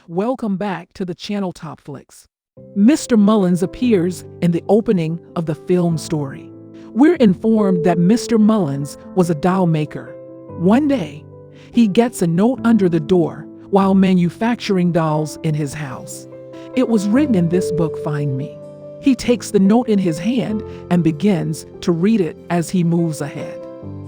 Welcome back to the channel Top Flicks. Mr. Mullins appears in the opening of the film story. We're informed that Mr. Mullins was a doll maker. One day, he gets a note under the door while manufacturing dolls in his house. It was written in this book, Find Me. He takes the note in his hand and begins to read it as he moves ahead.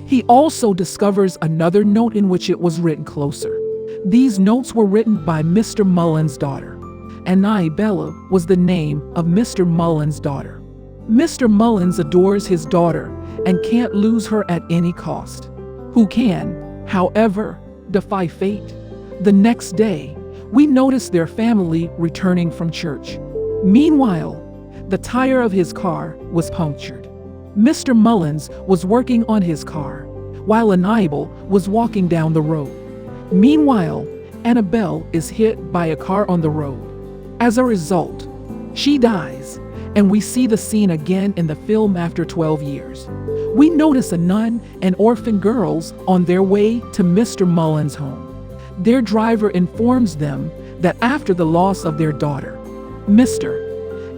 He also discovers another note in which it was written closer. These notes were written by Mr. Mullins' daughter. Annabelle was the name of Mr. Mullins' daughter. Mr. Mullins adores his daughter and can't lose her at any cost. Who can, however, defy fate? The next day, we notice their family returning from church. Meanwhile, the tire of his car was punctured. Mr. Mullins was working on his car, while Annabelle was walking down the road. Meanwhile, Annabelle is hit by a car on the road. As a result, she dies, and we see the scene again in the film after 12 years. We notice a nun and orphan girls on their way to Mr. Mullins' home. Their driver informs them that after the loss of their daughter, Mr.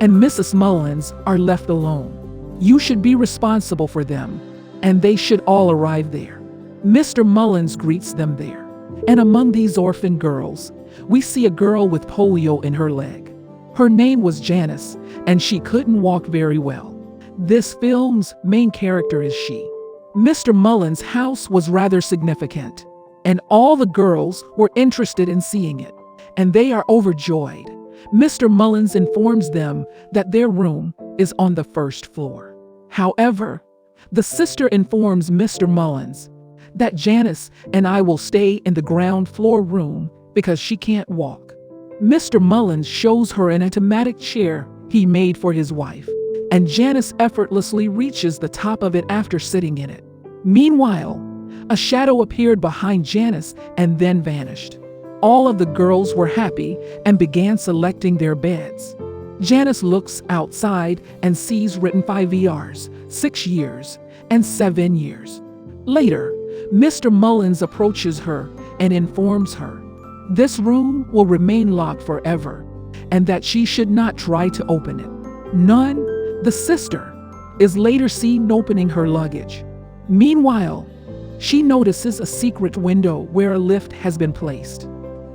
and Mrs. Mullins are left alone. You should be responsible for them, and they should all arrive there. Mr. Mullins greets them there. And among these orphan girls, we see a girl with polio in her leg. Her name was Janice, and she couldn't walk very well. This film's main character is she. Mr. Mullins' house was rather significant, and all the girls were interested in seeing it, and they are overjoyed. Mr. Mullins informs them that their room is on the first floor. However, the sister informs Mr. Mullins that Janice and I will stay in the ground floor room because she can't walk. Mr. Mullins shows her an automatic chair he made for his wife, and Janice effortlessly reaches the top of it after sitting in it. Meanwhile, a shadow appeared behind Janice and then vanished. All of the girls were happy and began selecting their beds. Janice looks outside and sees written 5 years, 6 years, and 7 years. Later, Mr. Mullins approaches her and informs her this room will remain locked forever and that she should not try to open it. Nun, the sister, is later seen opening her luggage. Meanwhile, she notices a secret window where a lift has been placed.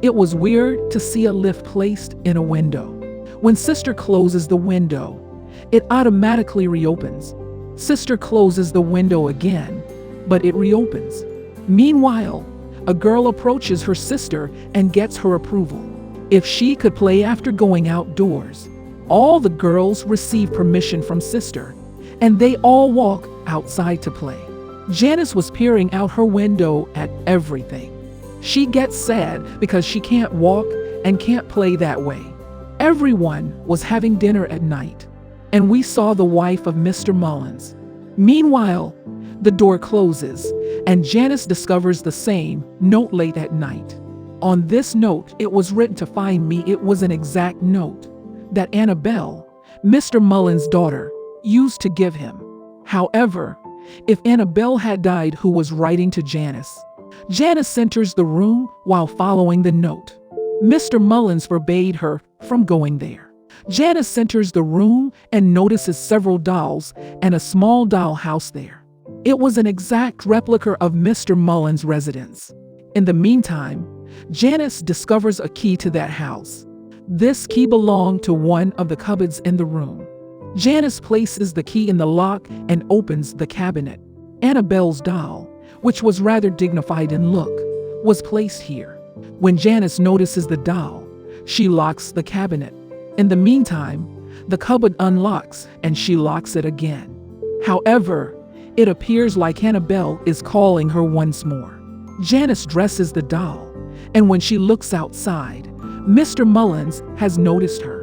It was weird to see a lift placed in a window. When sister closes the window, it automatically reopens. Sister closes the window again, but it reopens. Meanwhile, a girl approaches her sister and gets her approval if she could play after going outdoors. All the girls receive permission from sister, and they all walk outside to play. Janice was peering out her window at everything. She gets sad because she can't walk and can't play that way. Everyone was having dinner at night, and we saw the wife of Mr. Mullins. Meanwhile, the door closes, and Janice discovers the same note late at night. On this note, it was written to Find Me. It was an exact note that Annabelle, Mr. Mullins' daughter, used to give him. However, if Annabelle had died, who was writing to Janice? Janice enters the room while following the note. Mr. Mullins forbade her from going there. Janice enters the room and notices several dolls and a small doll house there. It was an exact replica of Mr. Mullins' residence. In the meantime, Janice discovers a key to that house. This key belonged to one of the cupboards in the room. Janice places the key in the lock and opens the cabinet. Annabelle's doll, which was rather dignified in look, was placed here. When Janice notices the doll, she locks the cabinet. In the meantime, the cupboard unlocks and she locks it again. However, it appears like Annabelle is calling her once more. Janice dresses the doll, and when she looks outside, Mr. Mullins has noticed her.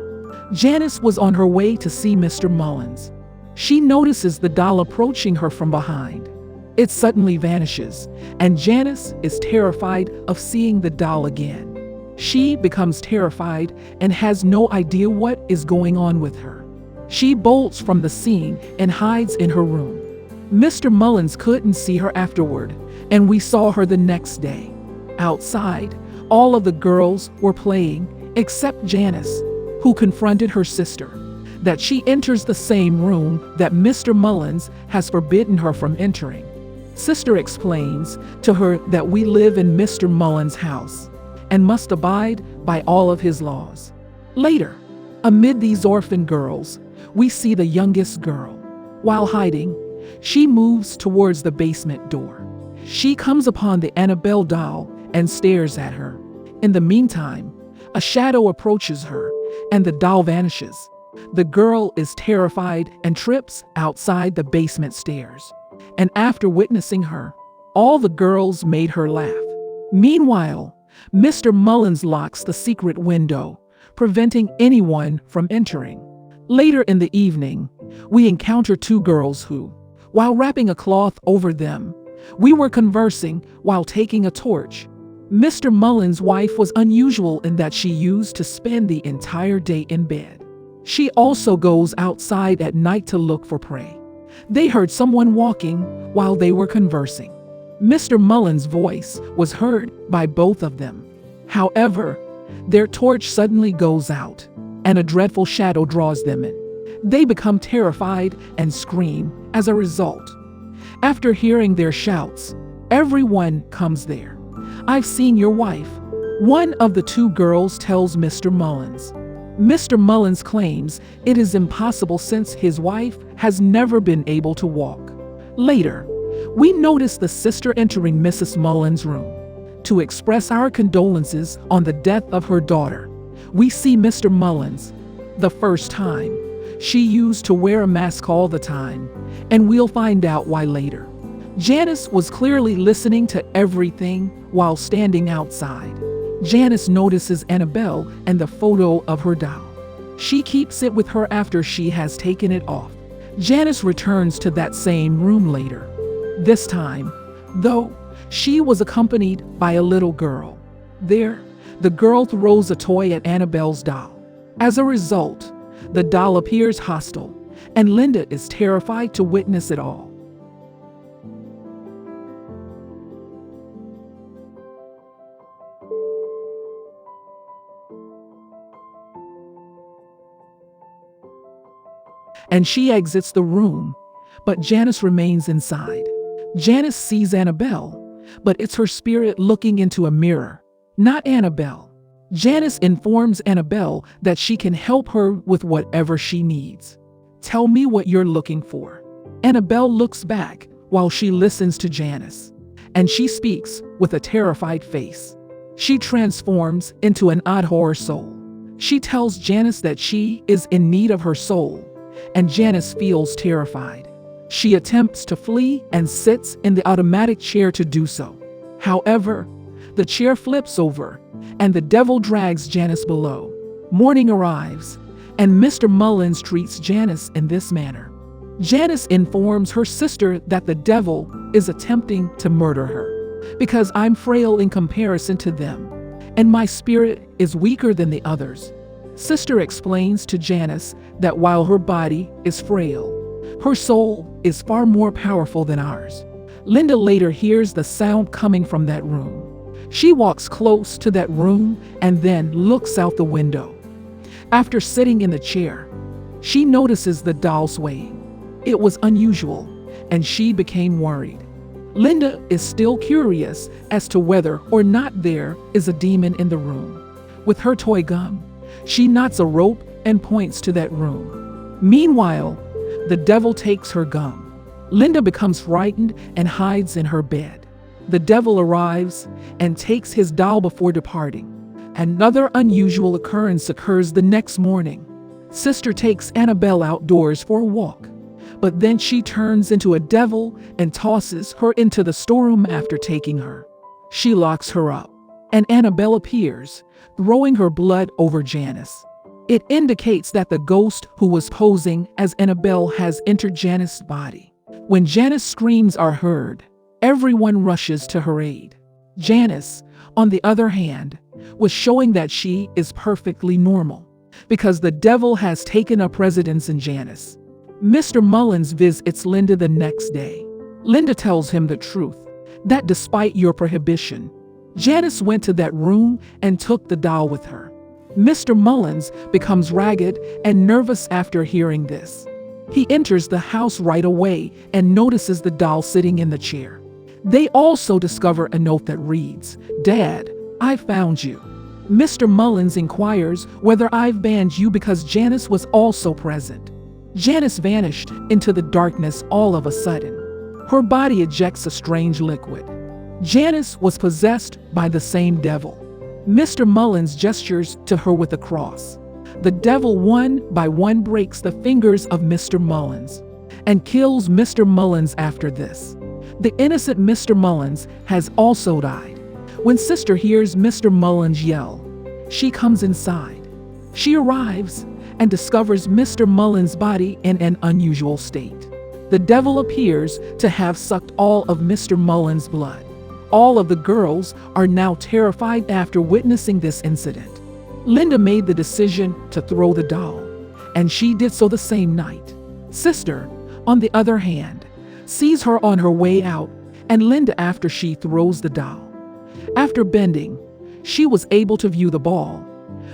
Janice was on her way to see Mr. Mullins. She notices the doll approaching her from behind. It suddenly vanishes, and Janice is terrified of seeing the doll again. She becomes terrified and has no idea what is going on with her. She bolts from the scene and hides in her room. Mr. Mullins couldn't see her afterward, and we saw her the next day. Outside, all of the girls were playing except Janice, who confronted her sister that she enters the same room that Mr. Mullins has forbidden her from entering. Sister explains to her that we live in Mr. Mullins' house and must abide by all of his laws. Later, amid these orphan girls, we see the youngest girl. While hiding, she moves towards the basement door. She comes upon the Annabelle doll and stares at her. In the meantime, a shadow approaches her and the doll vanishes. The girl is terrified and trips outside the basement stairs. And after witnessing her, all the girls made her laugh. Meanwhile, Mr. Mullins locks the secret window, preventing anyone from entering. Later in the evening, we encounter two girls who, while wrapping a cloth over them, we were conversing while taking a torch. Mr. Mullins' wife was unusual in that she used to spend the entire day in bed. She also goes outside at night to look for prey. They heard someone walking while they were conversing. Mr. Mullins' voice was heard by both of them. However, their torch suddenly goes out, and a dreadful shadow draws them in. They become terrified and scream as a result. After hearing their shouts, everyone comes there. "I've seen your wife," one of the two girls tells Mr. Mullins. Mr. Mullins claims it is impossible since his wife has never been able to walk. Later, we notice the sister entering Mrs. Mullins' room to express our condolences on the death of her daughter. We see Mr. Mullins, the first time. She used to wear a mask all the time, and we'll find out why later. Janice was clearly listening to everything while standing outside. Janice notices Annabelle and the photo of her doll. She keeps it with her after she has taken it off. Janice returns to that same room later. This time, though, she was accompanied by a little girl. There, the girl throws a toy at Annabelle's doll. As a result, the doll appears hostile, and Linda is terrified to witness it all. And she exits the room, but Janice remains inside. Janice sees Annabelle, but it's her spirit looking into a mirror, not Annabelle. Janice informs Annabelle that she can help her with whatever she needs. "Tell me what you're looking for." Annabelle looks back while she listens to Janice, and she speaks with a terrified face. She transforms into an odd horror soul. She tells Janice that she is in need of her soul, and Janice feels terrified. She attempts to flee and sits in the automatic chair to do so. However, the chair flips over, and the devil drags Janice below. Morning arrives, and Mr. Mullins treats Janice in this manner. Janice informs her sister that the devil is attempting to murder her, because I'm frail in comparison to them, and my spirit is weaker than the others. Sister explains to Janice that while her body is frail, her soul is far more powerful than ours. Linda later hears the sound coming from that room. She walks close to that room and then looks out the window. After sitting in the chair, she notices the doll swaying. It was unusual, and she became worried. Linda is still curious as to whether or not there is a demon in the room. With her toy gun, she knots a rope and points to that room. Meanwhile, the devil takes her gum. Linda becomes frightened and hides in her bed. The devil arrives and takes his doll before departing. Another unusual occurrence occurs the next morning. Sister takes Annabelle outdoors for a walk, but then she turns into a devil and tosses her into the storeroom after taking her. She locks her up, and Annabelle appears, throwing her blood over Janice. It indicates that the ghost who was posing as Annabelle has entered Janice's body. When Janice's screams are heard, everyone rushes to her aid. Janice, on the other hand, was showing that she is perfectly normal, because the devil has taken up residence in Janice. Mr. Mullins visits Linda the next day. Linda tells him the truth, that despite your prohibition, Janice went to that room and took the doll with her. Mr. Mullins becomes ragged and nervous after hearing this. He enters the house right away and notices the doll sitting in the chair. They also discover a note that reads, "Dad, I found you." Mr. Mullins inquires whether I've banned you because Janice was also present. Janice vanished into the darkness all of a sudden. Her body ejects a strange liquid. Janice was possessed by the same devil. Mr. Mullins gestures to her with a cross. The devil one by one breaks the fingers of Mr. Mullins and kills Mr. Mullins after this. The innocent Mr. Mullins has also died. When Sister hears Mr. Mullins yell, she comes inside. She arrives and discovers Mr. Mullins' body in an unusual state. The devil appears to have sucked all of Mr. Mullins' blood. All of the girls are now terrified after witnessing this incident. Linda made the decision to throw the doll, and she did so the same night. Sister, on the other hand, sees her on her way out, and Linda after she throws the doll. After bending, she was able to view the ball,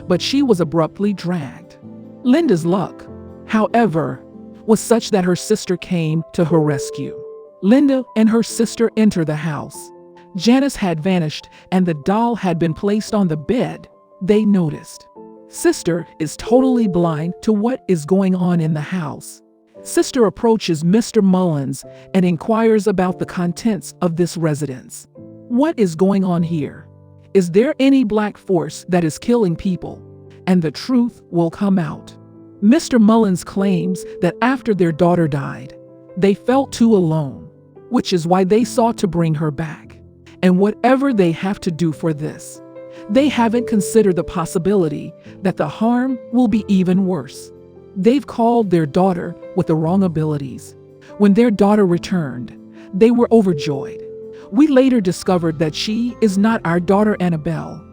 but she was abruptly dragged. Linda's luck, however, was such that her sister came to her rescue. Linda and her sister enter the house. Janice had vanished and the doll had been placed on the bed. They noticed. Sister is totally blind to what is going on in the house. Sister approaches Mr. Mullins and inquires about the contents of this residence. What is going on here? Is there any black force that is killing people? And the truth will come out. Mr. Mullins claims that after their daughter died, they felt too alone, which is why they sought to bring her back. And whatever they have to do for this, they haven't considered the possibility that the harm will be even worse. They've called their daughter with the wrong abilities. When their daughter returned, they were overjoyed. We later discovered that she is not our daughter Annabelle,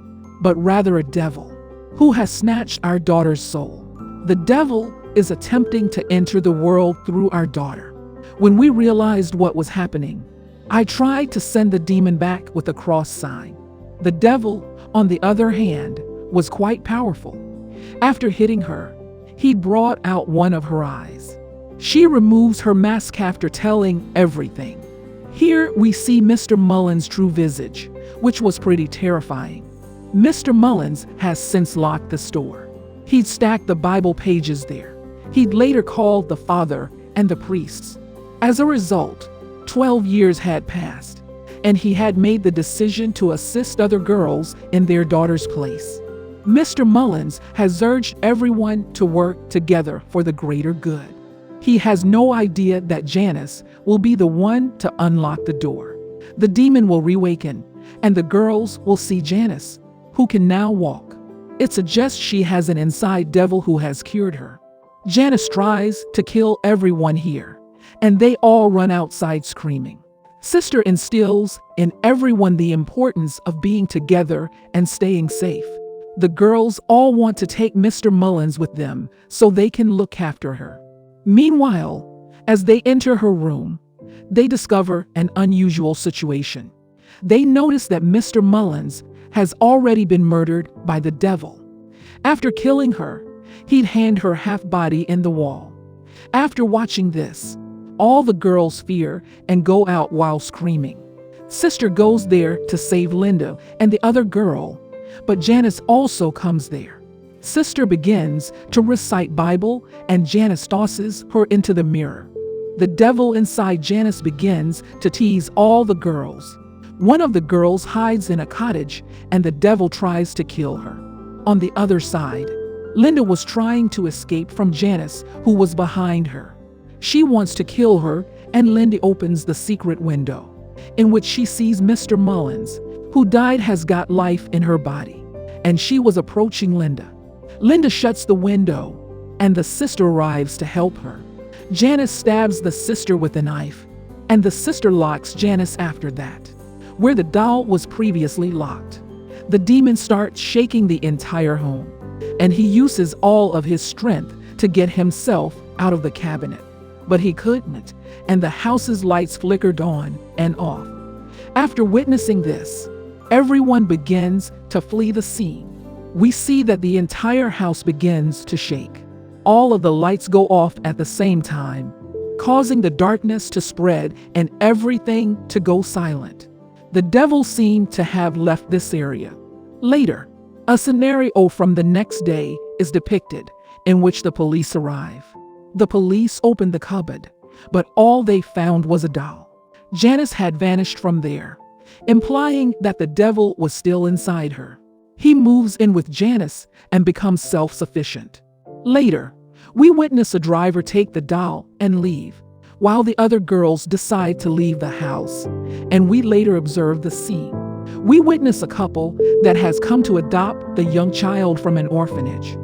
but rather a devil who has snatched our daughter's soul. The devil is attempting to enter the world through our daughter. When we realized what was happening, I tried to send the demon back with a cross sign. The devil, on the other hand, was quite powerful. After hitting her, he brought out one of her eyes. She removes her mask after telling everything. Here we see Mr. Mullins' true visage, which was pretty terrifying. Mr. Mullins has since locked the store. He'd stacked the Bible pages there. He'd later called the father and the priests. As a result, 12 years had passed, and he had made the decision to assist other girls in their daughter's place. Mr. Mullins has urged everyone to work together for the greater good. He has no idea that Janice will be the one to unlock the door. The demon will reawaken, and the girls will see Janice, who can now walk. It suggests she has an inside devil who has cured her. Janice tries to kill everyone here, and they all run outside screaming. Sister instills in everyone the importance of being together and staying safe. The girls all want to take Mr. Mullins with them so they can look after her. Meanwhile, as they enter her room, they discover an unusual situation. They notice that Mr. Mullins has already been murdered by the devil. After killing her, he'd hand her half body in the wall. After watching this, all the girls fear and go out while screaming. Sister goes there to save Linda and the other girl, but Janice also comes there. Sister begins to recite Bible and Janice tosses her into the mirror. The devil inside Janice begins to tease all the girls. One of the girls hides in a cottage and the devil tries to kill her. On the other side, Linda was trying to escape from Janice, who was behind her. She wants to kill her, and Linda opens the secret window, in which she sees Mr. Mullins, who died, has got life in her body, and she was approaching Linda. Linda shuts the window, and the sister arrives to help her. Janice stabs the sister with a knife, and the sister locks Janice after that, where the doll was previously locked. The demon starts shaking the entire home, and he uses all of his strength to get himself out of the cabinet. But he couldn't, and the house's lights flickered on and off. After witnessing this, everyone begins to flee the scene. we see that the entire house begins to shake. All of the lights go off at the same time, causing the darkness to spread and everything to go silent. The devil seemed to have left this area. Later, a scenario from the next day is depicted in which the police arrive. The police open the cupboard, but all they found was a doll. Janice had vanished from there, implying that the devil was still inside her. He moves in with Janice and becomes self-sufficient. Later, we witness a driver take the doll and leave, while the other girls decide to leave the house, and we later observe the scene. We witness a couple that has come to adopt the young child from an orphanage.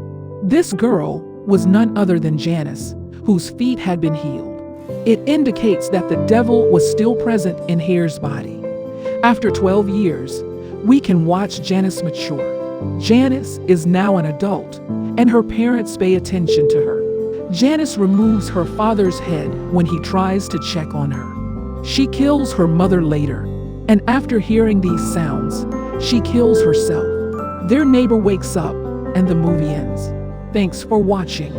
This girl was none other than Janice, whose feet had been healed. It indicates that the devil was still present in Hare's body. After 12 years, we can watch Janice mature. Janice is now an adult, and her parents pay attention to her. Janice removes her father's head when he tries to check on her. She kills her mother later, and after hearing these sounds, she kills herself. Their neighbor wakes up, and the movie ends. Thanks for watching.